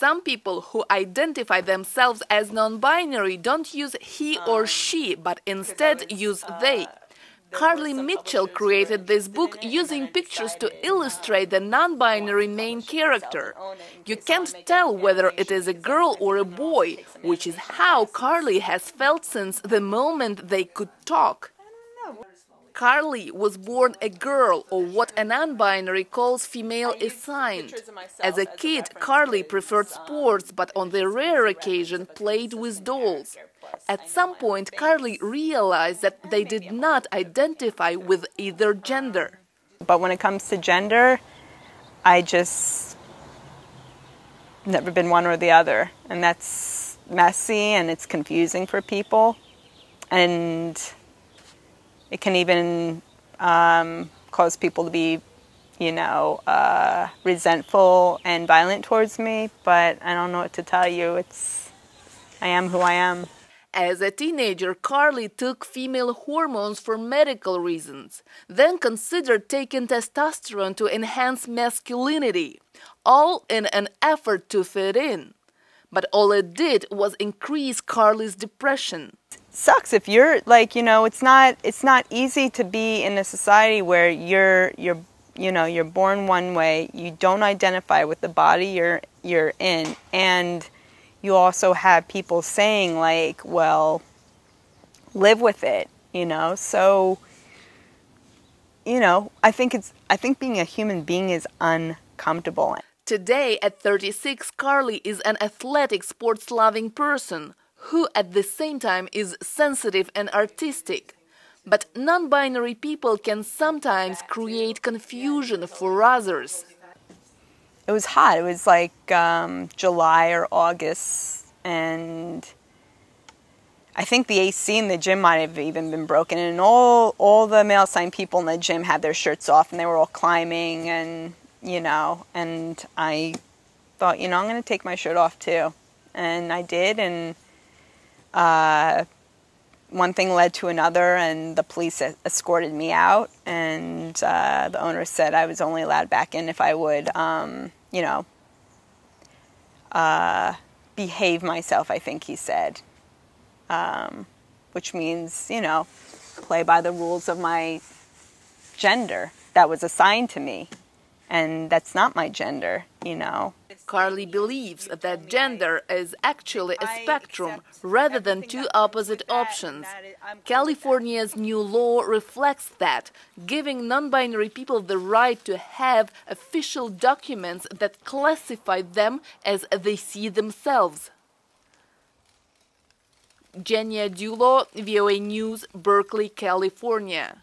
Some people who identify themselves as non-binary don't use he or she, but instead use they. Carly Mitchell created this book using pictures to illustrate the non-binary main character. You can't tell whether it is a girl or a boy, which is how Carly has felt since the moment they could talk. Carly was born a girl, or what a non-binary calls female assigned. As a kid, Carly preferred sports, but on the rare occasion played with dolls. At some point, Carly realized that they did not identify with either gender. But when it comes to gender, I just never been one or the other. And that's messy and it's confusing for people. And it can even cause people to be, resentful and violent towards me. But I don't know what to tell you. I am who I am. As a teenager, Carly took female hormones for medical reasons, then considered taking testosterone to enhance masculinity, all in an effort to fit in. But all it did was increase Carly's depression. Sucks if you're it's not easy to be in a society where you're born one way, you don't identify with the body you're in, and you also have people saying like, well, live with it, so I think being a human being is uncomfortable. Today, at 36, Carly is an athletic, sports-loving person who at the same time is sensitive and artistic. But non-binary people can sometimes create confusion for others. It was hot. It was like July or August, and I think the AC in the gym might have even been broken, and all the male sign people in the gym had their shirts off, and they were all climbing, and and I thought, I'm going to take my shirt off too, and I did, and one thing led to another, and the police escorted me out, and the owner said I was only allowed back in if I would, behave myself, I think he said, which means, play by the rules of my gender that was assigned to me, and that's not my gender, Carly believes that gender is actually a spectrum rather than two opposite options. California's new law reflects that, giving non-binary people the right to have official documents that classify them as they see themselves. Genia Dulo, VOA News, Berkeley, California.